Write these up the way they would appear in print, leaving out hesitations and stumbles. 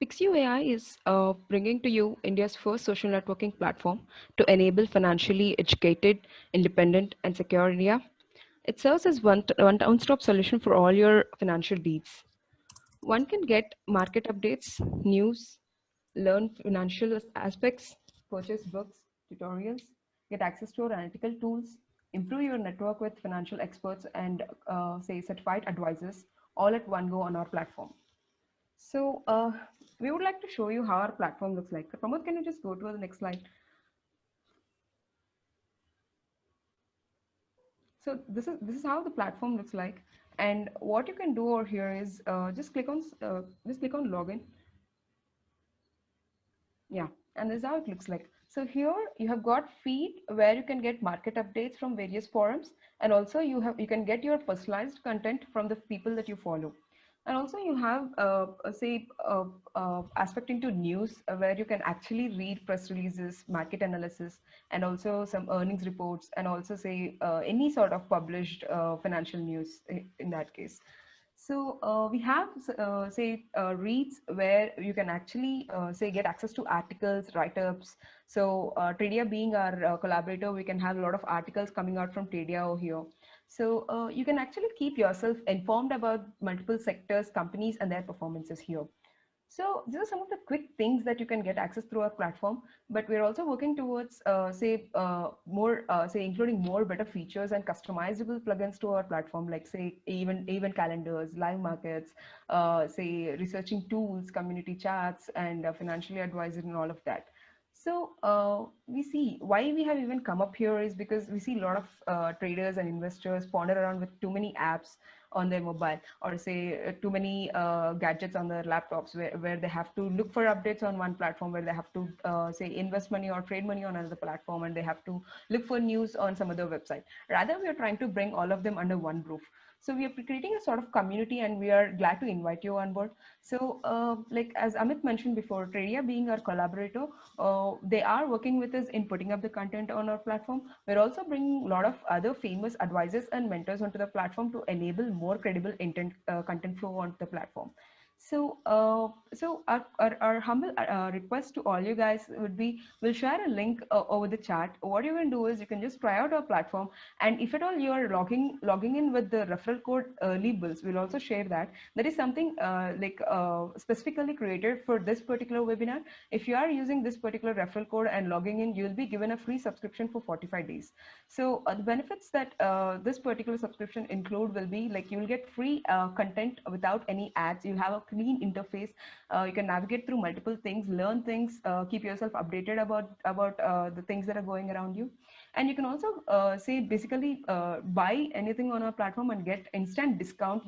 Pixu AI is bringing to you India's first social networking platform to enable financially educated, independent, and secure India. It serves as one-stop solution for all your financial needs. One can get market updates, news, learn financial aspects, purchase books, tutorials, get access to our analytical tools, improve your network with financial experts and say certified advisors all at one go on our platform. So we would like to show you how our platform looks like. Pramod, can you just go to the next slide? So this is how the platform looks like, and what you can do over here is just click on login. Yeah, and this is how it looks like. So here you have got feed where you can get market updates from various forums, and also you can get your personalized content from the people that you follow. And also you have aspect into news where you can actually read press releases, market analysis, and also some earnings reports, and also say any sort of published financial news in that case. So we have reads where you can actually say get access to articles, write-ups. So Tradia being our collaborator, we can have a lot of articles coming out from Tradia over here. So you can actually keep yourself informed about multiple sectors, companies, and their performances here. So these are some of the quick things that you can get access through our platform, but we're also working towards including more better features and customizable plugins to our platform, like say event calendars, live markets, say researching tools, community chats, and financially advisor and all of that. So we see why we have even come up here is because we see a lot of traders and investors ponder around with too many apps on their mobile, or say too many gadgets on their laptops where they have to look for updates on one platform, where they have to say invest money or trade money on another platform, and they have to look for news on some other website. Rather, we are trying to bring all of them under one roof. So we are creating a sort of community, and we are glad to invite you on board. So like as Amit mentioned before, Tradia being our collaborator, they are working with us in putting up the content on our platform. We're also bringing a lot of other famous advisors and mentors onto the platform to enable more credible content flow onto the platform. So, our humble request to all you guys would be, we'll share a link over the chat. What you can do is you can just try out our platform, and if at all you are logging in with the referral code early bills, we'll also share that. That is something specifically created for this particular webinar. If you are using this particular referral code and logging in, you will be given a free subscription for 45 days. So the benefits that this particular subscription include will be like you will get free content without any ads. You'll have a clean interface. You can navigate through multiple things, learn things, keep yourself updated about the things that are going around you. And you can also say basically buy anything on our platform and get instant discount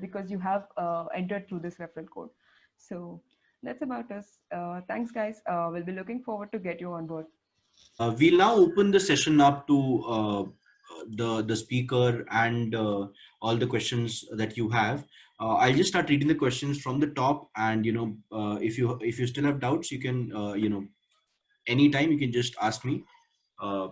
because you have entered through this referral code. So that's about us. Thanks, guys. We'll be looking forward to get you on board. We'll now open the session up to the speaker and all the questions that you have. I'll just start reading the questions from the top, and if you still have doubts, you can anytime you can just ask me, uh,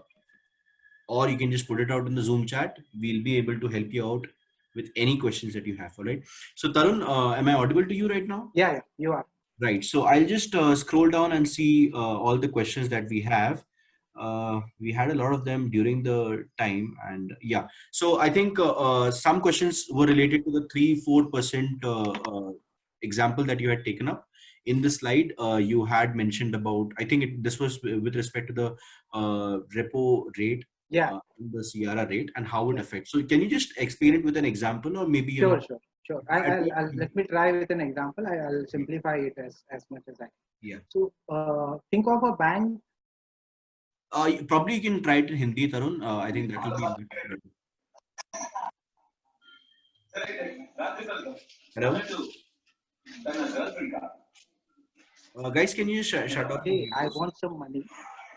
or you can just put it out in the Zoom chat. We'll be able to help you out with any questions that you have. All right. So Tarun, am I audible to you right now? Yeah, you are. Right. So I'll just scroll down and see all the questions that we have. We had a lot of them during the time, and yeah. So I think some questions were related to the 3-4% example that you had taken up in the slide. You had mentioned about, I think this was with respect to the repo rate, Yeah, the CRR rate, and how it affects. So can you just explain it with an example, or maybe sure. I'll Yeah. let me try with an example. I'll simplify it as much as I can. Yeah. So think of a bank. Probably you can try it in Hindi, Tarun. I think that will be better. Hello? Guys, can you shut off the Hey, I videos? want some money.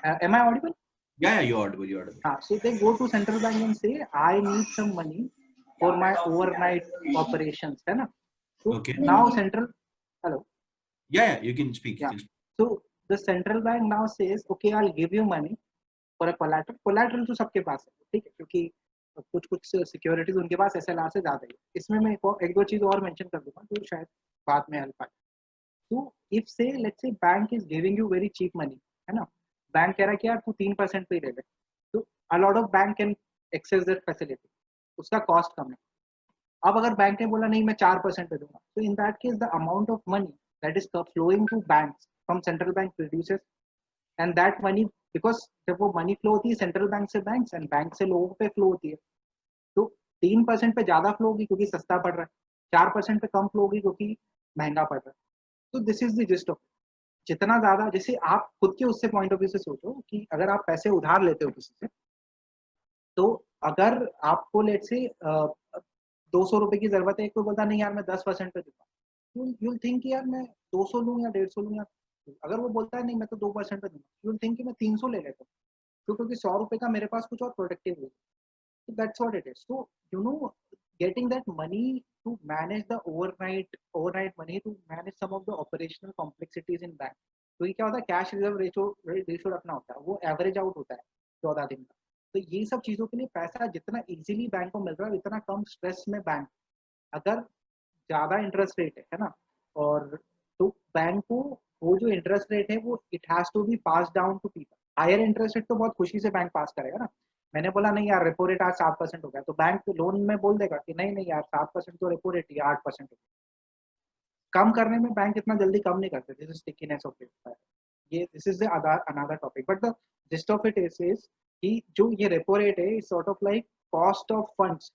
Am I audible? Yeah, yeah, you're audible. You're audible. So they go to central bank and say, I need some money for my overnight operations. है ना? So Okay. now central, hello. Yeah, yeah, you can speak. You Yeah. can speak. So the central bank now says, okay, I'll give you money for a collateral. Collateral तो सबके पास है, ठीक है? क्योंकि कुछ securities उनके पास एसएलआर से ज्यादा है. इसमें मैं एक दो चीज और मेंशन कर दूंगा जो शायद बाद में हेल्प आए. तो if say let's say bank is giving you very cheap money, है ना, बैंक कह रहा है कि यार तू 3% पे ही ले ले, तो a lot of bank can access that facility, उसका कॉस्ट कम है। अब अगर बैंक ने बोला नहीं मैं 4% पे दूंगा, तो in that case the amount of money that is flowing to banks from central bank reduces, and that money, because जब वो मनी फ्लो होती है सेंट्रल बैंक से बैंक्स एंड बैंक से लोगों पे फ्लो होती है, तो 3% पे ज्यादा फ्लो होगी क्योंकि सस्ता पड़ रहा है, 4% पे कम फ्लो होगी क्योंकि महंगा पड़ रहा है। तो this is the gist of, जितना ज्यादा, जैसे आप खुद के उससे पॉइंट ऑफ व्यू से सोचो कि अगर आप पैसे उधार लेते हो किसी से, तो अगर आपको लेट से 200 रुपए की जरूरत है, कोई बोलता नहीं यार मैं 10% पे दूंगा, यूल थिंक यार मैं 200 लूँ या 150 लूँ, या अगर वो बोलता है नहीं मैं तो 2% पे दूंगा, यूल थिंक कि मैं 300 ले लेता हूँ, क्योंकि 100 रुपए का मेरे पास कुछ और प्रोडक्टिव हो। So that's what it is. So getting that money to manage the overnight money to manage some of the operational complexities in bank. तो ये क्या होता है, कैश रिजर्व रेशो रखना होता है, वो एवरेज आउट होता है 14 दिन का। तो ये सब चीजों के लिए पैसा जितना इजीली बैंक को मिल रहा है उतना कम स्ट्रेस में बैंक, अगर ज्यादा इंटरेस्ट रेट है ना, और तो बैंक को वो जो इंटरेस्ट रेट है वो it has to be pass down to people. Higher interest rate तो बहुत खुशी से बैंक पास करेगा ना, मैंने बोला नहीं यार रेपो रेट आज 7% हो गया, तो बैंक लोन में बोल देगा कि नहीं नहीं यार 7% तो रेपो रेट ही 8% हो गया। कम करने में बैंक इतना जल्दी कम नहीं करते, this is stickiness of it, ये this is another topic, but the gist of it is कि जो ये रेपो रेट है is sort of like cost of funds,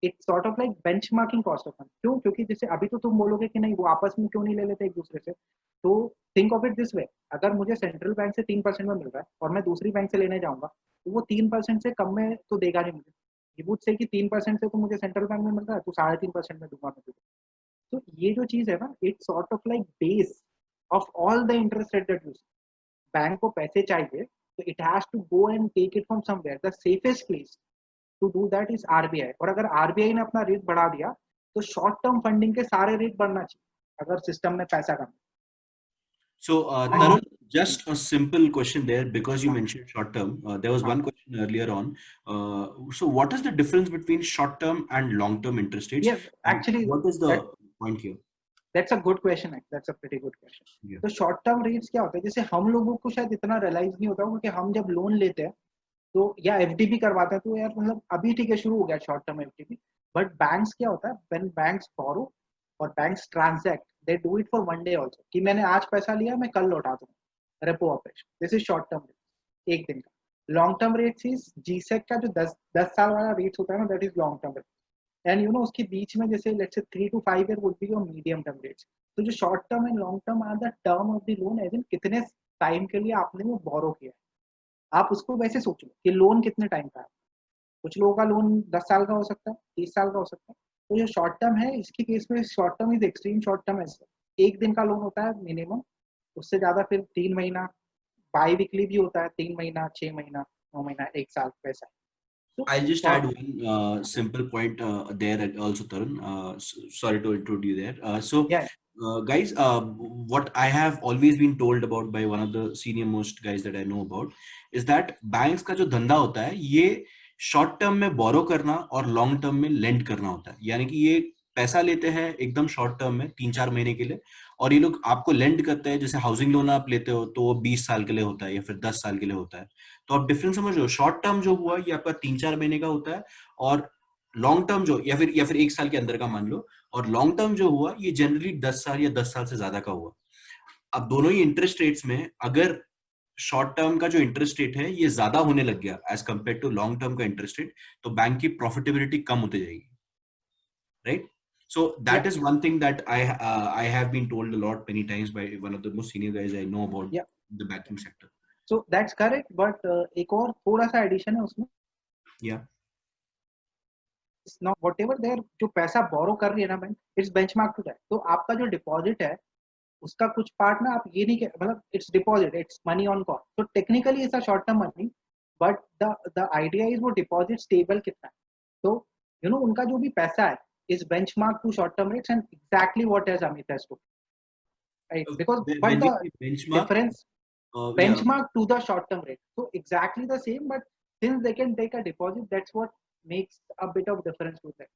it's sort of like benchmarking cost of fund. क्यों? क्योंकि जैसे अभी तो तुम बोलोगे कि नहीं वो आपस में क्यों नहीं ले लेते एक दूसरे से, तो think of it this way, अगर मुझे सेंट्रल बैंक से 3% में मिल रहा है और मैं दूसरी बैंक से लेने जाऊंगा, तो वो 3% से कम में तो देगा नहीं मुझे, ये वुड से कि 3% से तो मुझे सेंट्रल बैंक में मिल रहा है तो 3.5% में दूंगा मैं तुझे। तो ये जो चीज है ना, it's sort of like base of all the interest rate that you, bank को पैसे चाहिए तो it has to go and take it from somewhere, the safest place to do that is RBI. और अगर आरबीआई ने अपना rate बढ़ा दिया तो शॉर्ट टर्म फंडिंग के सारे रेट बढ़ना चाहिए अगर सिस्टम में पैसा कम। So, Tarun, just a simple question there because you mentioned short term. There was one question earlier on. So, what is the difference between short term and long term interest rates? Yeah, And actually what is the that point here? that's a good question, that's a pretty good question. Yeah. तो short term rates क्या होता है, जैसे हम लोगों को शायद इतना रियलाइज नहीं होता क्योंकि हम जब लोन लेते हैं तो या एफडीपी करवाते हैं तो यार मतलब अभी ठीक है शुरू हो गया short term FDP, but banks क्या होता है, व्हेन बैंक्स बोरो और banks transact they do it for one day also, कि मैंने आज पैसा लिया मैं कल लौटा दूंगा, repo operation, this is short term rate, एक दिन का। Long term rate is G-sec का जो 10 साल वाला रेट होता है ना, that is long term rate, and उसके बीच में जैसे let's say 3 to 5 year would be your medium term rates. तो जो short term and long term are the term of the loan, as in कितने टाइम के लिए आपने वो बोरो किया। आप उसको वैसे सोचो कि लोन कितने टाइम का है, कुछ लोगों का लोन 10 साल का हो सकता है, 30 साल का हो सकता है। तो जो शॉर्ट टर्म है इसके केस में short term is extreme short term है, एक दिन का लोन होता है मिनिमम, उससे ज्यादा फिर 3 महीना, बाई वीकली भी होता है, 3 महीना, 6 महीना, 9 महीना, एक साल, वैसा। तो I'll just add short, one simple point there also, Tarun. Sorry to intrude you there. या Guys, what I have always been told about by one of the senior most guys that I know about is that banks का जो धंधा होता है ये short term में बोरो करना और लॉन्ग टर्म में लेंड करना होता है। यानी कि ये पैसा लेते हैं एकदम शॉर्ट टर्म में 3-4 महीने के लिए, और ये लोग आपको लेंड करते हैं। जैसे हाउसिंग लोन आप लेते हो तो वो 20 साल के लिए होता है या फिर 10 साल के लिए होता है। तो आप डिफरेंस समझ लो, शॉर्ट टर्म जो हुआ ये आपका 3-4 महीने का होता है, और लॉन्ग टर्म जो या फिर 1 साल के अंदर का मान लो, और लॉन्ग टर्म जो हुआ ये जनरली 10 साल या 10 साल से ज्यादा का हुआ। अब दोनों ही इंटरेस्ट रेट्स में अगर शॉर्ट टर्म का जो इंटरेस्ट रेट है ये ज्यादा होने लग गया as compare to long term का इंटरेस्ट रेट, तो बैंक की प्रॉफिटेबिलिटी कम होती जाएगी, राइट? So या that is one thing that I have been told a lot many times by one of the most senior guys I know about या the banking sector. So that's correct, but एक और थोड़ा सा addition है उसमें, Yeah. Now whatever there जो पैसा बोरो कर रही है ना bank, it's benchmark to that. तो आपका जो डिपॉजिट है उसका कुछ पार्ट ना, आप ये नहीं मतलब it's deposit, it's money on call, तो technically it's a short term money, but the idea is वो डिपॉजिट स्टेबल कितना है। तो उनका जो भी पैसा है is benchmark to short term rates, and exactly what as Amit has to, right, because but When we the say benchmark, difference yeah. benchmark to the short term rate, so exactly the same, but since they can take a deposit, that's what makes a bit of difference with that।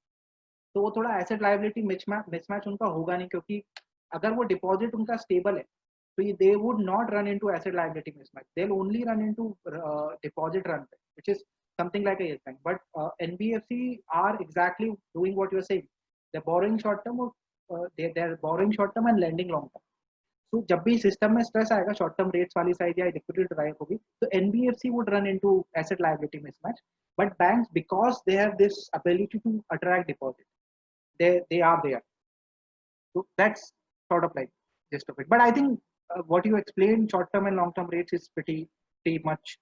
तो वो थोड़ा asset liability mismatch उनका होगा नहीं, क्योंकि अगर वो deposit उनका स्टेबल है तो ये they would not run into asset liability mismatch. They'll only run into deposit run rate, which is something like a yes bank. But NBFC are exactly doing what you're saying. They're borrowing short term or they're borrowing short term and lending long term. So जब भी system में stress आएगा short term rates वाली side या liquidity drive होगी तो NBFC would run into asset liability mismatch but banks because they have this ability to attract deposit they are there. So that's sort of like gist of it. But I think what you explained, short-term and long-term rates, is pretty much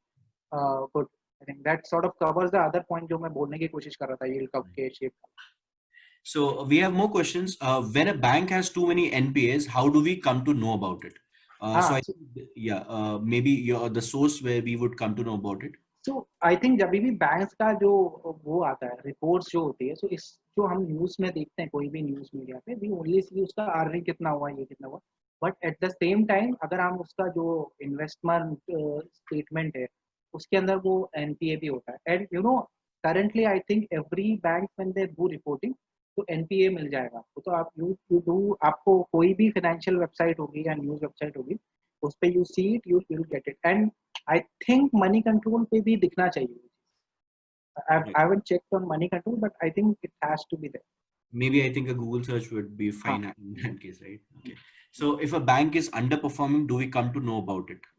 good. I think that sort of covers the other point जो मैं बोलने की कोशिश कर रहा था yield curve के shape. So we have more questions. When a bank has too many NPAs, how do we come to know about it? So I think, yeah, maybe the source where we would come to know about it. So I think जब भी banks का जो वो आता है reports जो होती है, so इस जो हम न्यूज़ में देखते हैं कोई भी न्यूज़ मीडिया पे, we only see उसका अर्निंग कितना हुआ, ये कितना हुआ, but at the same time अगर हम उसका जो इन्वेस्टमेंट स्टेटमेंट है उसके अंदर वो एनपीए भी होता है. And you know currently I think every bank when they do reporting तो एनपीए मिल जाएगा आपको. तो आप यू डू आपको कोई भी फाइनेंशियल वेबसाइट होगी या न्यूज़ वेबसाइट होगी उस पे you see it, you will get it. And I think money control पे भी दिखना चाहिए. I haven't checked on money control, but I think it has to be there. Maybe I think a Google search would be fine in that case, right? Okay. So if a bank is underperforming, do we come to know about it?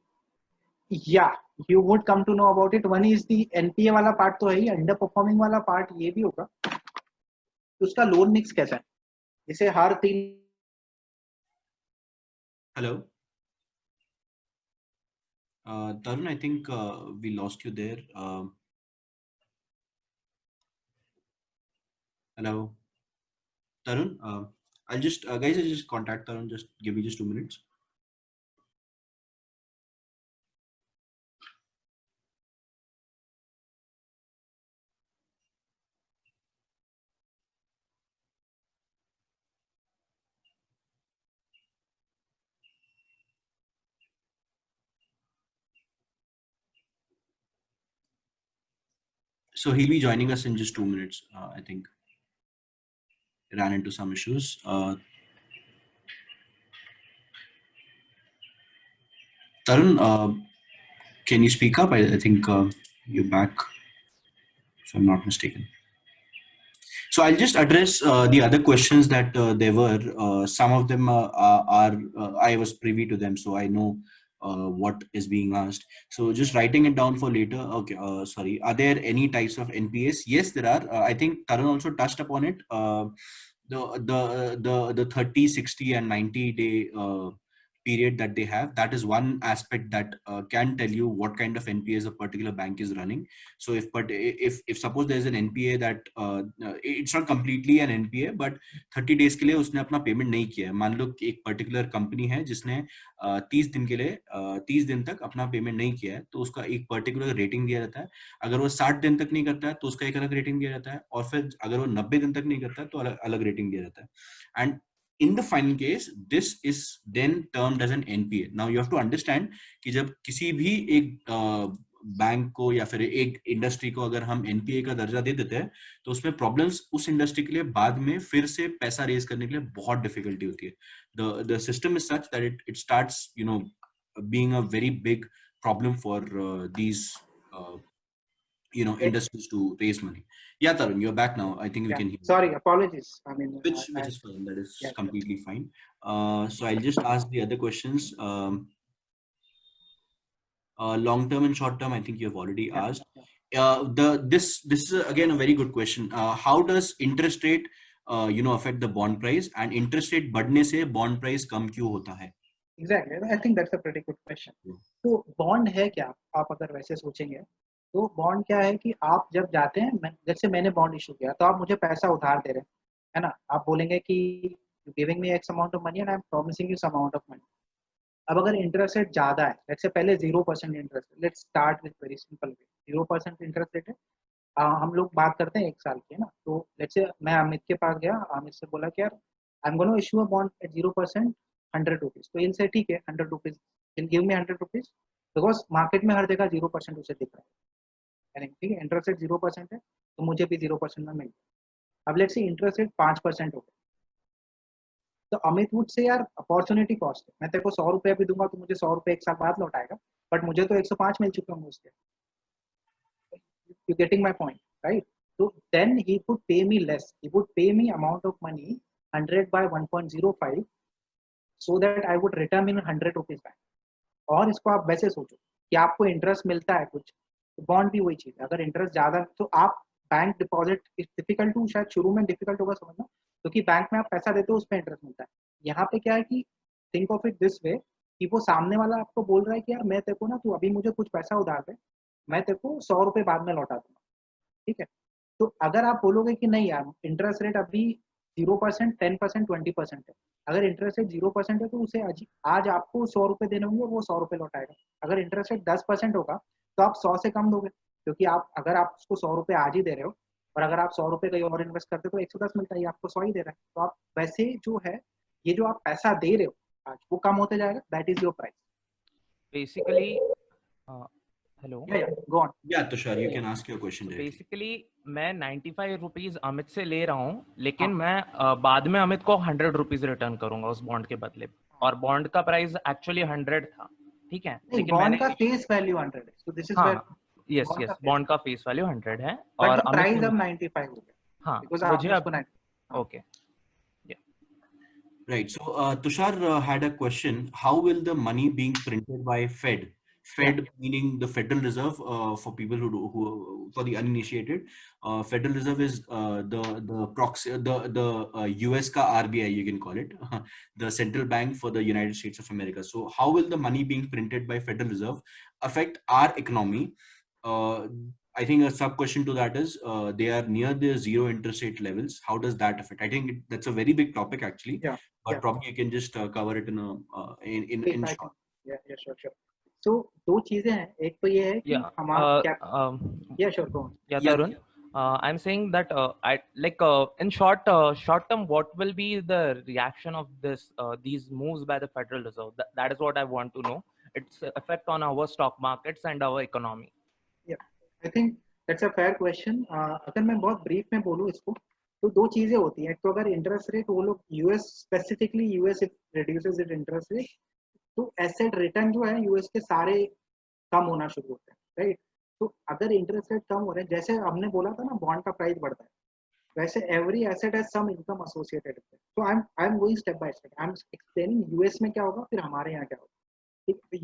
Yeah, you would come to know about it. One is the NPA वाला part तो है ही, underperforming वाला part ये भी होगा. उसका loan mix कैसा है? जैसे हर 3. Hello. Tarun, I think we lost you there. Hello, Tarun. I'll just guys, I'll just contact Tarun. Just give me just 2 minutes. So he'll be joining us in just 2 minutes. I think ran into some issues. Tarun, can you speak up? I think you're back, if I'm not mistaken. So I'll just address the other questions that there were. Some of them are I was privy to them, so I know what is being asked. So just writing it down for later. Okay, sorry. Are there any types of NPAs? Yes, there are. I think Tarun also touched upon it. The 30, 60 and 90 day period that they have, that is one aspect that can tell you what kind of NPAs a particular bank is running. So if suppose there's an NPA that it's not completely an NPA, but 30 days के लिए उसने अपना payment नहीं किया है. मान लो एक particular company है जिसने 30 दिन के लिए 30 दिन तक अपना पेमेंट नहीं किया है, तो उसका एक पर्टिकुलर रेटिंग दिया जाता है. अगर वो 60 दिन तक नहीं करता है तो उसका एक अलग रेटिंग दिया जाता है, और फिर अगर वो 90 दिन तक नहीं करता है तो अलग रेटिंग दिया जाता है. And in the final case, this is then termed as an NPA. Now you have to understand कि जब किसी भी एक बैंक को या फिर एक इंडस्ट्री को अगर हम एनपीए का दर्जा दे देते हैं तो उसमें प्रॉब्लम्स उस इंडस्ट्री के लिए बाद में फिर से पैसा रेज करने के लिए बहुत डिफिकल्टी होती है. The system is such that it starts being a very big problem for these industries to raise money. Yeah, Tarun, you're back now. I think we can hear you. Sorry, apologies. I mean, Which is fine. That is completely fine. So I'll just ask the other questions. Long term and short term, I think you have already asked. This is again a very good question. How does interest rate affect the bond price, and interest rate बढ़ने से bond price कम क्यों होता है? Exactly. I think that's a pretty good question. तो bond है क्या? आप अगर वैसे सोचेंगे तो बॉन्ड क्या है कि आप जब जाते हैं, जैसे मैंने बॉन्ड इशू किया तो आप मुझे पैसा उधार दे रहे हैं, है ना. आप बोलेंगे कि giving me X amount of money and I am promising you some amount of money. अब अगर इंटरेस्ट रेट ज़्यादा है, लेट्स से पहले 0% interest, let's start with very simple way. 0% interest rate है, हम लोग बात करते हैं 1 साल की, है ना. तो लेट्स से मैं अमित के पास गया, अमित से बोला कि यार I am gonna issue a bond at 0%, 100 rupees. तो इनसे ठीक है, 100 rupees, I'll give me 100 rupees, because market में हर जगह 0% उसे दिख रहा है. ठीक है, इंटरेस्ट रेट 0% है तो मुझे भी 0% में मिल गया. अब लेट्स से इंटरेस्ट रेट 5% हो गया, तो अमित वुड से यार अपॉर्चुनिटी कॉस्ट है, मैं तेरे को 100 रुपए भी दूंगा तो मुझे 100 रुपए एक साल बाद लौटाएगा, बट मुझे तो 105 मिल चुके होंगे उसके. You getting my point, right? So then he would pay me less. He would pay me amount of money 100 by 1.05 so that I would return in 100 rupees back. और इसको आप वैसे सोचो कि आपको इंटरेस्ट मिलता है कुछ, बॉन्ड भी वही चीज है. अगर इंटरेस्ट ज्यादा तो आप बैंक डिपॉजिट डिफिकल्ट टू, शायद शुरू में डिफिकल्ट होगा समझना, क्योंकि बैंक में आप पैसा देते हो उस पर इंटरेस्ट मिलता है. यहाँ पे क्या है कि think of it this way कि वो सामने वाला आपको बोल रहा है कि यार मैं तेरे को ना, तू अभी मुझे कुछ पैसा उधार दे, मैं तेरे को 100 रुपए बाद में लौटा दूंगा. ठीक है. तो अगर आप बोलोगे कि नहीं यार इंटरेस्ट रेट अभी 0%, 10%, 20% है, अगर इंटरेस्ट रेट 0% है तो उसे आज आपको 100 रुपए देने होंगे, वो 100 रुपए लौटाएगा. अगर इंटरेस्ट रेट 10% होगा तो आप 100 से कम दोगे, क्योंकि आप अगर आप उसको 100 रुपए आज ही दे रहे हो और अगर आप 100 रुपए कहीं और इन्वेस्ट करते हो तो 110 मिलता है, ये आपको 100 ही दे रहा है. तो आप वैसे जो है ये जो आप पैसा दे रहे हो आज वो कम होते जाएगा. That is your price Basically, hello. Yeah, go on. Yeah, Tushar, you can ask your question directly. Basically मैं 95 रुपीज अमित से ले रहा हूँ, लेकिन मैं बाद में अमित को 100 रुपीज रिटर्न करूंगा उस बॉन्ड के बदले, और बॉन्ड का प्राइस एक्चुअली 100 था. ठीक है, लेकिन बॉन्ड का फेस वैल्यू 100 है, so this is where yes bond yes का बॉन्ड का फेस वैल्यू 100 है but और the price अमित अब 95 हो गया. हाँ because मुझे आपने अब उसको 90 okay. Right. So Tushar had a question. How will the money being printed by Fed? Fed meaning the Federal Reserve, for people who for the uninitiated, Federal Reserve is the proxy, the US ka RBI, you can call it, the central bank for the United States of America. So how will the money being printed by Federal Reserve affect our economy? I think a sub question to that is they are near the zero interest rate levels. How does that affect? I think that's a very big topic actually. Yeah. But probably you can just cover it in a in short. Yeah, sure. So दो चीजें हैं. एक तो ये है कि हमारा yeah, sure, go on. Yeah, Tarun. I'm saying that I like in short term, what will be the reaction of these moves by the Federal Reserve? That is what I want to know. Its effect on our stock markets and our economy. Yeah, I think that's a fair question. अगर मैं बहुत brief में बोलूँ इसको तो दो चीजें होती हैं. एक तो अगर इंटरेस्ट रेट वो लोग US specifically US reduces it interest rate तो एसेट रिटर्न जो है यूएस के सारे कम होना शुरू होते हैं, राइट. तो अगर इंटरेस्ट रेट कम हो रहे हैं, जैसे हमने बोला था ना बॉन्ड का प्राइस बढ़ता है, वैसे every asset has some income associated. तो I am going step by step. I am explaining US में क्या होगा फिर हमारे यहाँ क्या होगा.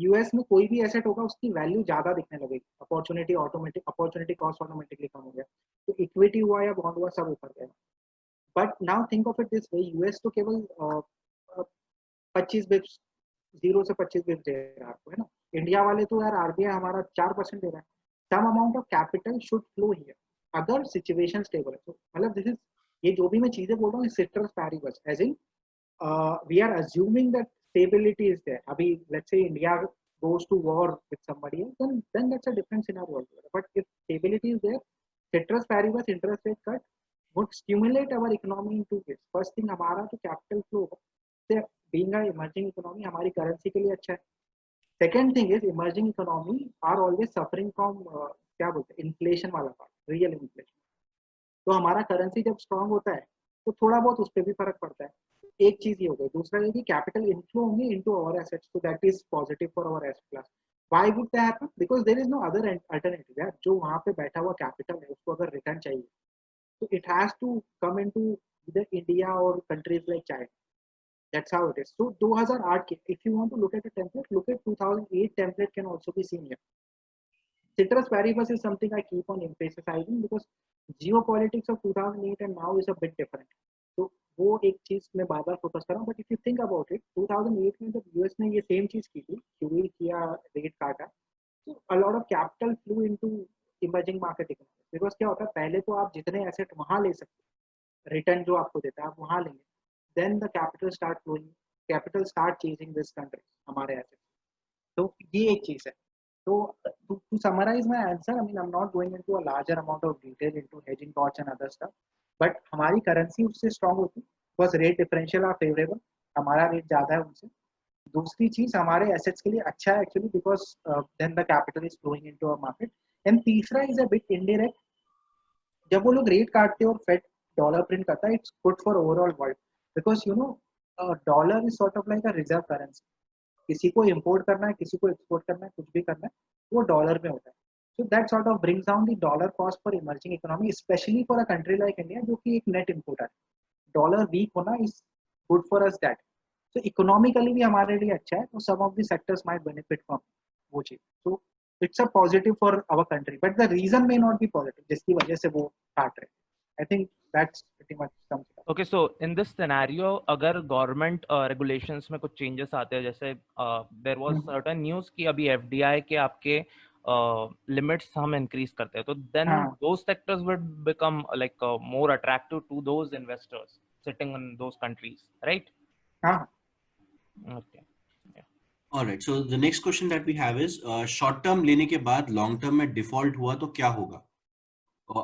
यूएस में कोई भी एसेट होगा उसकी वैल्यू ज्यादा दिखने लगेगी, अपॉर्चुनिटी कॉस्ट ऑटोमेटिकली कम हो गया, तो इक्विटी हुआ या बॉन्ड हुआ सब ऊपर गया. But now think of it this way, US तो केवल 25 बिप्स 0 से 25 बिप्स दे रहा है आपको, है ना. इंडिया वाले तो यार आरबीआई हमारा 4% दे रहा है. Some amount of capital should flow here अगर सिचुएशन स्टेबल है. तो मतलब दिस इज, ये जो भी मैं चीजें बोल रहा हूँ ceteris paribus, as in we are assuming that stability is there. Abhi, let's say India goes to war with somebody else, then that's a different scenario. But if stability is there, ceteris paribus interest rate cut would stimulate our economy in two ways. First thing, हमारा जो capital flow से being a emerging economy हमारी currency के लिए अच्छा है. Second thing is emerging economy are always suffering from क्या बोलते हैं inflation वाला part, real inflation. तो हमारा currency जब strong होता है तो थोड़ा बहुत उस पर भी फर्क पड़ता है. एक चीज ये हो गई. दूसरा ये कि कैपिटल इनफ्लो होंगे into our assets, so that is positive for our asset class. Why would that happen? Because there is no other alternative. यार जो वहां पे बैठा हुआ कैपिटल है उसको अगर रिटर्न चाहिए तो it has to come into either India और countries like China. That's how it is. So 2008 के, if you want to look at a template, look at 2008 template can also be seen here. Ceteris paribus is something I keep on emphasizing because geopolitics of 2008 and now is a bit different. तो वो एक चीज मैं बार बार focus कर रहा हूँ. But if you think about it, 2008 में जब यूएस ने ये सेम चीज की थी, क्यूई किया, रेट काटा, तो a lot of capital flu into emerging market economy. Because क्या होता है, पहले तो आप जितने एसेट वहां ले सकते, रिटर्न जो आपको देता है आप वहां लेंगे, then the capital start flowing, capital start chasing this country, हमारे एसेट. तो ये एक चीज है. So to summarize my answer, I mean I'm not going into a larger amount of detail into hedging costs and other stuff, but हमारी currency उससे strong होती है because rate differential are favorable, हमारा rate ज़्यादा है उनसे. दूसरी चीज हमारे assets के लिए अच्छा है actually because then the capital is flowing into our market. And तीसरा is a bit indirect. जब वो लोग rate काटते हैं और Fed dollar print करता है, it's good for overall world because you know dollar is sort of like a reserve currency. किसी को इंपोर्ट करना है, किसी को एक्सपोर्ट करना है, कुछ भी करना है, वो डॉलर में होता है. So that sort of brings down the dollar cost for emerging economy, especially for a country like India, जो कि एक net importer है. डॉलर वीक होना is good for us that. So economically भी हमारे लिए अच्छा है. So some of the sectors might benefit from वो चीज. So it's a positive for our country, but the reason may not be positive, जिसकी वजह से वो काट रहे. I think that's pretty much sums it up. Okay, so in this scenario, अगर government regulations में कुछ changes आते हैं, जैसे there was certain news कि अभी FDI के आपके limits हम increase करते हैं, तो then those sectors would become like more attractive to those investors sitting in those countries, right? हाँ. Okay. All right. So the next question that we have is short term लेने के बाद long term में default हुआ तो क्या होगा?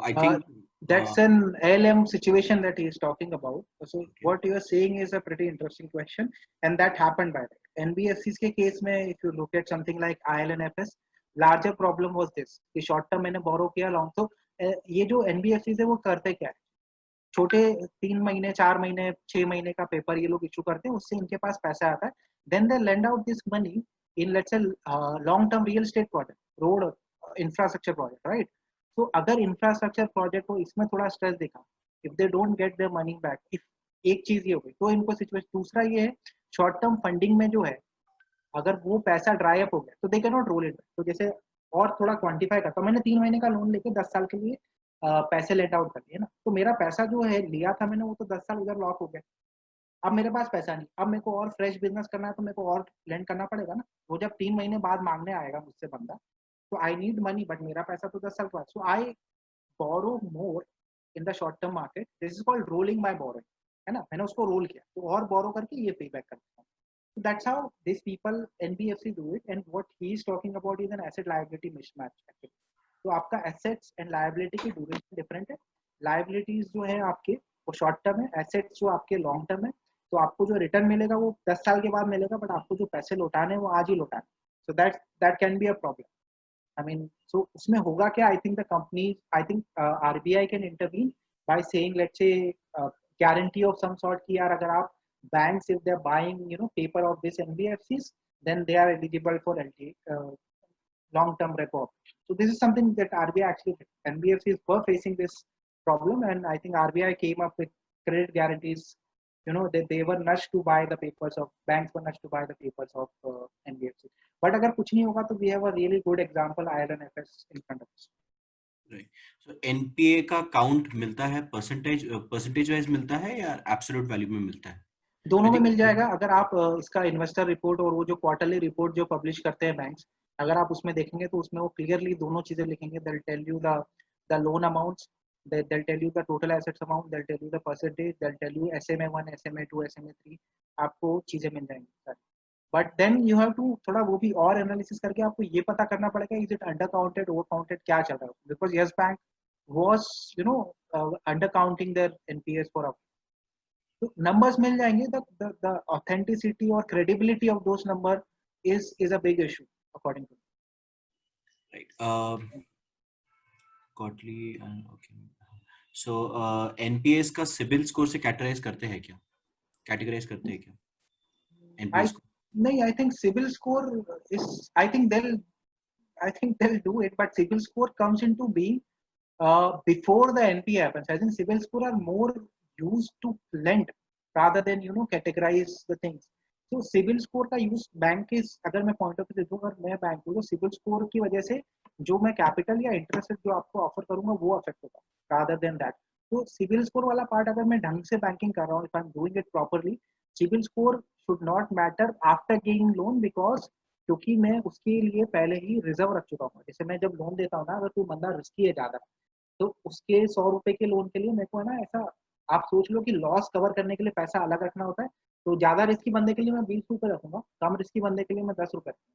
I think that's an ALM situation that he is talking about. So what you are saying is a pretty interesting question, and that happened by that. NBFCs के case में, if you look at something like IL&FS, larger problem was this कि short term मैंने borrow किया, long. तो ये जो NBFCs है वो करते क्या है, छोटे 3 महीने 4 महीने 6 महीने का पेपर ये लोग इशू करते हैं, उससे इनके पास पैसा आता है. Then they lend out this money in, let's say, long term real estate project, road infrastructure project, right? तो अगर इंफ्रास्ट्रक्चर प्रोजेक्ट को इसमें थोड़ा स्ट्रेस दिखा, if they don't get their money back, if एक चीज ये हो गई तो इनको सिचुएशन. दूसरा ये है शॉर्ट टर्म फंडिंग में जो है, अगर वो पैसा ड्राई अप हो गया तो they can not role it. तो जैसे और थोड़ा क्वांटिफाई करता हूं, मैंने 3 महीने का लोन लेके 10 साल के लिए पैसे लेट आउट कर दिए ना, तो मेरा पैसा जो है लिया था मैंने, वो तो 10 साल उधर लॉक हो गया. अब मेरे पास पैसा नहीं, अब मेरे को और फ्रेश बिजनेस करना है तो मेरे को और लेंड करना पड़ेगा ना. वो जब 3 महीने बाद मांगने आएगा मुझसे बंदा, तो आई नीड मनी, बट मेरा पैसा तो 10 साल बाद. सो आई borrow more in the short term market. This is called rolling by borrowing, है ना. मैंने उसको रोल किया तो और borrow करके ये पे बैक करता हूँ. So that's how these people NBFC do it, and what he is talking about is an asset liability mismatch actually. तो आपका assets and liability की duration different है. Liabilities जो है आपके वो short term है, assets जो आपके long term है. तो आपको जो रिटर्न मिलेगा वो 10 साल के बाद मिलेगा, बट आपको जो पैसे लौटाने वो आज ही लौटाने. So that can be a problem. I mean, so उसमें होगा क्या? I think the companies, I think RBI can intervene by saying, let's say, guarantee of some sort कि यार अगर आप banks, if they're buying, paper of this NBFCs, then they are eligible for long-term repo. So this is something that RBI actually, NBFCs were facing this problem, and I think RBI came up with credit guarantees. They were nudged to buy the papers of banks, were nudged to buy the papers of NBFC. But अगर कुछ नहीं होगा तो we have a really good example IL&FS in front of us. Right. So NPA का count मिलता है percentage wise मिलता है या absolute value में मिलता है? दोनों में मिल जाएगा. अगर आप इसका इन्वेस्टर रिपोर्ट और वो जो क्वार्टरली रिपोर्ट जो पब्लिश करते हैं बैंक्स, अगर आप उसमें देखेंगे तो उसमें वो क्लियरली दोनों चीजें लिखेंगे. They'll tell you the loan amounts, they'll tell you the total assets amount, they'll tell you the percentage, they'll tell you SMA1, SMA2, SMA3, आपको चीजें मिल जाएंगी. But then you have to थोड़ा वो भी और एनालिसिस करके आपको ये पता करना पड़ेगा is it undercounted, overcounted, क्या चल रहा है. Because Yes Bank was undercounting their NPS for a. तो नंबर्स मिल जाएंगे. द ऑथेंटिसिटी और credibility of those number is a big issue according to. Right. Quarterly and okay. So NPS का CIBIL score से कैटेगराइज करते हैं क्या? Categorise करते हैं क्या? NPS को? नहीं, I think CIBIL score is, I think they'll do it, but CIBIL score comes into being before the NPA happens. I think CIBIL score are more used to lend rather than categorize the things. So CIBIL score का use bank is, अगर मैं point of view देखूँ, अगर मैं bank हूँ तो CIBIL score की वजह से जो मैं कैपिटल या इंटरेस्ट जो आपको ऑफर करूंगा वो अफेक्ट होगा rather than that. तो CIBIL score वाला पार्ट अगर मैं ढंग से बैंकिंग कर रहा हूँ, if I'm doing it properly, CIBIL score should not matter after giving loan, because क्योंकि मैं उसके लिए पहले ही रिजर्व रख चुका हूँ. जैसे मैं जब लोन देता हूँ ना, अगर कोई बंदा रिस्की है ज्यादा, तो उसके 100 रुपए के लोन के लिए मेरे को है ना, ऐसा आप सोच लो कि लॉस कवर करने के लिए पैसा अलग रखना होता है. तो ज्यादा रिस्की बंदे के लिए मैं 20 रुपए रखूंगा, कम रिस्की बंदे के लिए मैं 10 रुपए रखूंगा,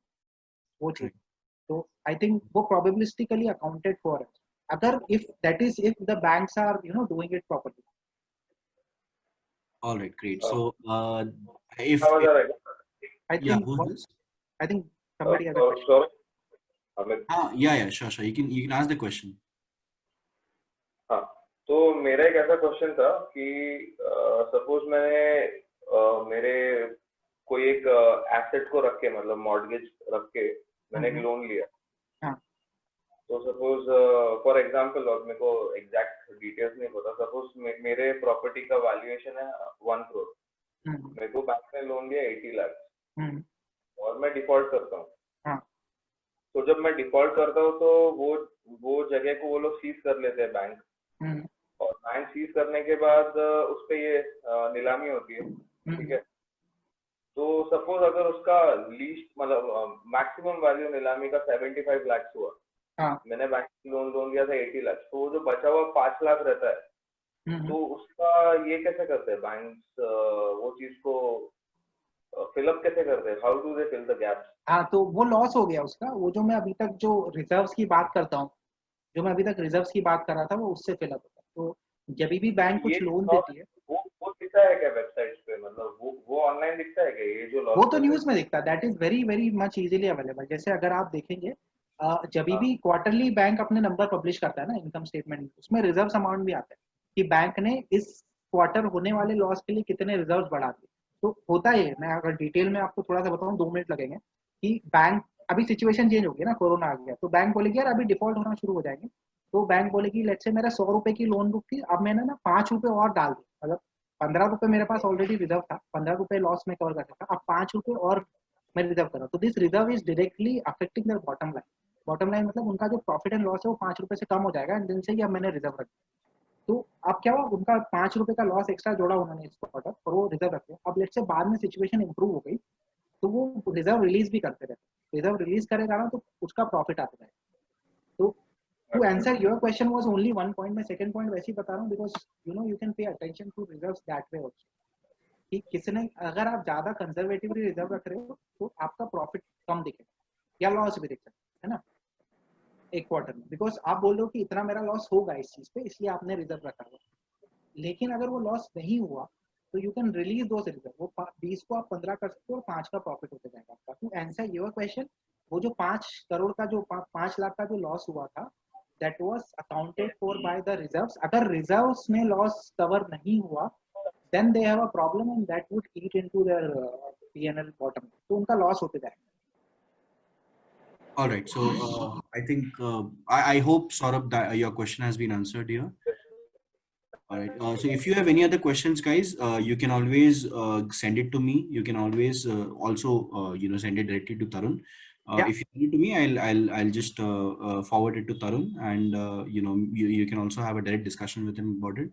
वो चीज. तो आई थिंक वो प्रोबेबिलिस्टिकली अकाउंटेड फॉर अगर if the banks are doing it properly. All right, great. So if I think yeah, who's this? I think somebody has a question. Yeah, sure. You can ask the question. हाँ, तो मेरा एक ऐसा question था कि suppose मैंने मेरे कोई एक एसेट को रख के, मतलब मॉर्गेज रख के मैंने एक लोन लिया। हाँ। तो सपोज फॉर एग्जांपल, और मेरे को एग्जैक्ट डिटेल्स नहीं पता, सपोज मेरे प्रॉपर्टी का वैल्यूएशन है 1 करोड़, मेरे को बैंक ने लोन दिया 80 लाख और मैं डिफॉल्ट करता हूँ। हाँ। तो जब मैं डिफॉल्ट करता हूँ तो वो जगह को वो लोग सीज कर लेते हैं बैंक, और बैंक सीज करने के बाद उस पे ये नीलामी होती है, ठीक है। तो सपोज अगर उसका लीस्ट मतलब मैक्सिमम वैल्यू नीलामी का 75 लाख हुआ, हाँ। मैंने बैंक लोन दिया था 80 लाख, तो वो जो बचा हुआ 5 लाख रहता है, तो उसका ये कैसे करते हैं बैंक, वो चीज को फिलअप कैसे करते हैं? How do they fill the gaps? हाँ, तो वो लॉस हो गया उसका। वो जो मैं अभी तक जो रिजर्व्स की बात करता हूँ, जो मैं अभी तक रिजर्व्स की बात कर रहा था, वो उससे फिलअप होता है। तो जब भी बैंक कुछ लोन देती है, वो दिखता है क्या वेबसाइट्स पे? मतलब वो ऑनलाइन दिखता है क्या ये जो लॉस? वो तो न्यूज में दिखता है। That is very very much easily available. जैसे अगर आप देखेंगे, जब भी क्वार्टरली बैंक अपने नंबर पब्लिश करता है ना, इनकम स्टेटमेंट, उसमें रिजर्व अमाउंट भी आता है कि बैंक ने इस क्वार्टर होने वाले लॉस के लिए कितने रिजर्व बढ़ा दिए। तो होता है, मैं अगर डिटेल में आपको थोड़ा सा बताऊं, 2 मिनट लगेंगे, कि बैंक अभी सिचुएशन चेंज हो गई ना, कोरोना आ गया, तो बैंक बोलेगी यार अभी डिफॉल्ट होना शुरू हो जाएंगे। तो बैंक बोलेगी लेट्स से मेरा 100 रुपए की लोन बुक थी, अब मैंने ना 5 रुपए और डाल दी, मतलब 15 रुपए मेरे पास ऑलरेडी रिजर्व था, 15 रुपए लॉस में कवर कर सकता, अब 5 रुपए और मैं रिजर्व कर रहा हूँ। तो this reserve is directly affecting their bottom line. Bottom line मतलब उनका जो प्रॉफिट एंड लॉस है वो 5 रुपए से कम हो जाएगा, एंड दिन से अब मैंने रिजर्व रख दिया। तो अब क्या हुआ, उनका 5 रुपए का लॉस एक्स्ट्रा जोड़ा उन्होंने इस क्वार्टर, और वो रिजर्व रखते हैं। अब लेट्स से बाद में सिचुएशन इंप्रूव हो गई, तो वो रिजर्व रिलीज भी करते रहते। रिजर्व रिलीज करेगा ना, तो उसका प्रॉफिट आता जाएगा। तो to answer your question was only one point, मैं second point वैसे ही बता रहा हूँ, because you can pay attention to reserves that way also, कि किसने, अगर आप ज्यादा कंजर्वेटिवली रिजर्व रख रहे हो तो आपका प्रॉफिट कम दिखेगा या लॉस भी दिख सकता है ना एक क्वार्टर में, बिकॉज आप बोल रहे हो कि इतना मेरा लॉस होगा इस चीज पे, इसलिए आपने रिजर्व रखा हुआ। लेकिन अगर वो लॉस नहीं हुआ तो यू कैन रिलीज दो रिजर्व, वो 20 को आप 15 कर सकते हो और 5 का प्रॉफिट होते जाएगा आपका। टू आंसर योर क्वेश्चन, वो जो 5 करोड़ का जो 5 लाख का जो लॉस हुआ था, that was accounted for by the reserves. अगर reserves में loss cover नहीं हुआ, then they have a problem and that would eat into their P&L bottom. तो उनका loss होते जाएगा। All right. So I think I hope Saurabh that your question has been answered here. All right. So if you have any other questions, guys, you can always send it to me. You can always also send it directly to Tarun. Yeah. If you send it to me, I'll just forward it to Tarun, and you can also have a direct discussion with him about it.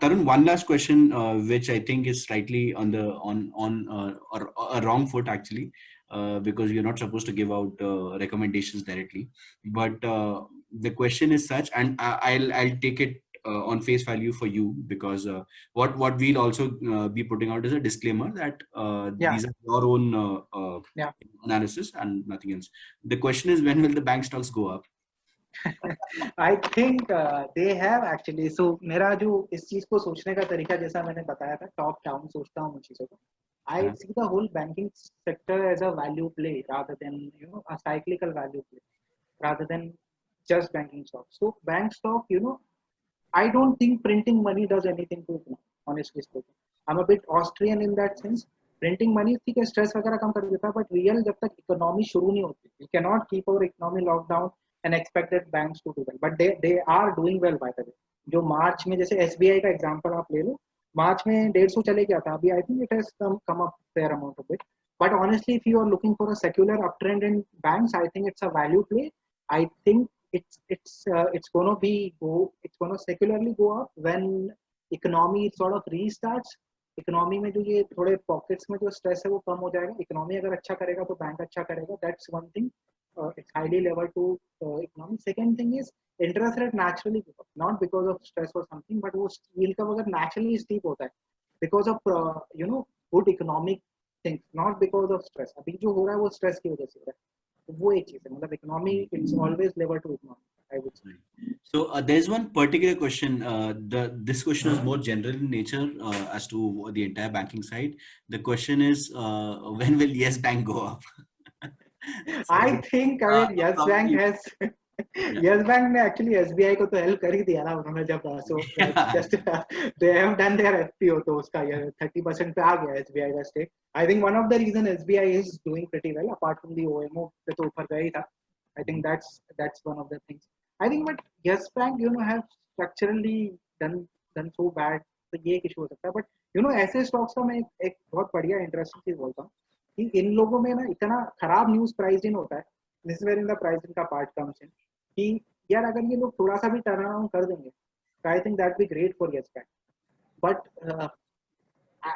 Tarun, one last question, which I think is slightly on a wrong foot actually, because you're not supposed to give out recommendations directly. But the question is such, and I'll take it on face value for you, because what we'll also be putting out is a disclaimer that these are your own analysis and nothing else. The question is, when will the bank stocks go up? I think they have actually. So मेरा जो इस चीज को सोचने का तरीका, जैसा मैंने बताया था, टॉप डाउन सोचता हूँ चीजों को. I see the whole banking sector as a value play rather than a cyclical value play, rather than just banking stocks. So bank stock, I don't think printing money does anything to it, honestly speaking. I'm a bit Austrian in that sense. Printing money ठीक है, stress वगैरह कम कर देता है, but real जब तक economy शुरू नहीं होती, we cannot keep our economy locked down and expect that banks to do well. But they are doing well by the way. जो मार्च में, जैसे SBI का एग्जांपल आप ले लो, मार्च में 150 चले गया था, अभी I think it has come up fair amount of it. But honestly, if you are looking for a secular uptrend in banks, I think it's a value play. I think it's going to secularly go up when economy sort of restarts. Economy में जो ये थोड़े pockets में जो stress है वो कम हो जाएगा. इकोनॉमी अगर अच्छा करेगा तो बैंक अच्छा करेगा. That's one thing. It's highly level to economy. Second thing is interest rate naturally go up, not because of stress or something, but वो yield curve अगर naturally steep होता है because of good economic things, not because of stress. अभी जो हो रहा है वो stress की वजह से हो रहा है. तो वो एक चीज है, मतलब economy it's always level to economy, I would say. So there's one particular question. This question is more general in nature as to the entire banking side. The question is, when will Yes Bank go up? So, I think Yes Bank has Yes Bank ने actually SBI को तो help कर ही दिया ना उन्होंने जब so just they have done there FPO तो उसका ये 30% पे आ गया एसबीआई का stake. I think one of the reason SBI is doing pretty well apart from the OMO पे तो ऊपर गया ही था. I think that's one of the things. I think but Yes Bank you no have structurally done so bad. तो ये एक issue हो सकता है. बट यू नो ऐसे स्टॉक्स का मैं एक बहुत बढ़िया इंटरेस्टिंग चीज बोलता हूँ कि इन लोगों में ना इतना खराब न्यूज प्राइस इन होता है. This is where in the price in का पार्ट कम्स इन कि यार अगर ये लोग थोड़ा सा भी टर्न अराउंड कर देंगे तो I think that be great for Yes Bank. But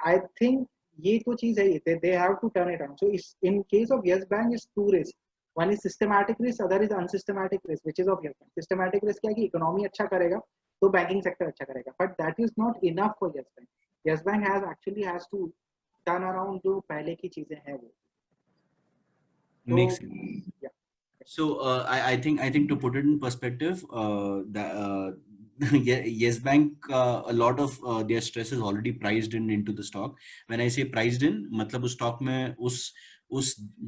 I think ये तो चीज है they have to turn it around. So in case of Yes Bank is two risk. One is systematic risk, other is unsystematic risk which is of Yes Bank. Systematic risk क्या है कि economy अच्छा करेगा तो banking sector अच्छा करेगा. But that is not enough for Yes Bank. Yes Bank has to turn around जो पहले की चीजें हैं वो. Makes sense. Yeah. So I think to put it in perspective, Yes Bank, a lot of their stress is already priced into the stock. When I say priced in, मतलब उस stock में उस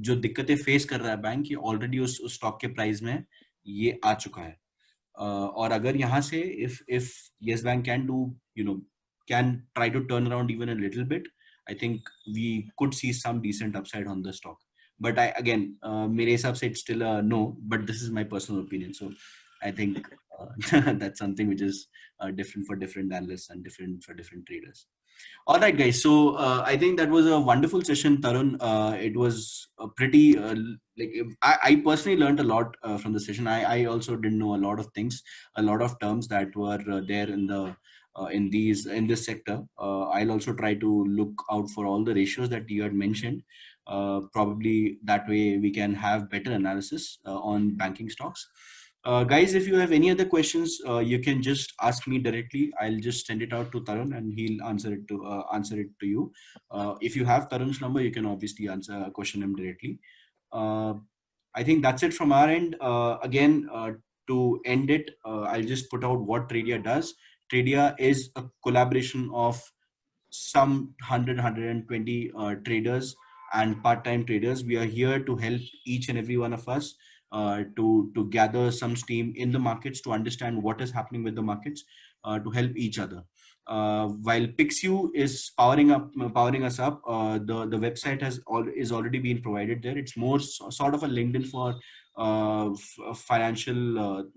जो दिक्कतें face कर रहा है bank, ये already उस stock के price में ये आ चुका है. और अगर यहाँ से if Yes Bank can do, can try to turn around even a little bit, I think we could see some decent upside on the stock. But मेरे हिसाब से it's still a no, but this is my personal opinion. So I think that's something which is different for different analysts and different for different traders. All right, guys. So I think that was a wonderful session, Tarun. It was a pretty I personally learned a lot from the session. I also didn't know a lot of things, a lot of terms that were there in the in this sector. I'll also try to look out for all the ratios that you had mentioned. Probably that way we can have better analysis on banking stocks. Guys, if you have any other questions, you can just ask me directly. I'll just send it out to Tarun and he'll answer it to you. If you have Tarun's number, you can obviously question him directly. I think that's it from our end. Again, to end it, I'll just put out what Tradia does. Tradia is a collaboration of some 120 traders and part-time traders. We are here to help each and every one of us to gather some steam in the markets, to understand what is happening with the markets, to help each other. While Pixiu is powering us up, the website is already been provided there. It's more sort of a LinkedIn for financial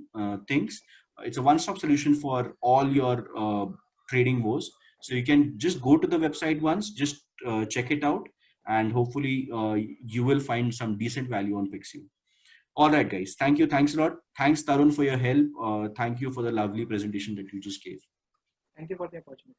things. It's a one-stop solution for all your trading woes. So you can just go to the website once, just check it out, and hopefully you will find some decent value on Pixiu. All right, guys. Thank you. Thanks a lot. Thanks, Tarun, for your help. Thank you for the lovely presentation that you just gave. Thank you for the opportunity.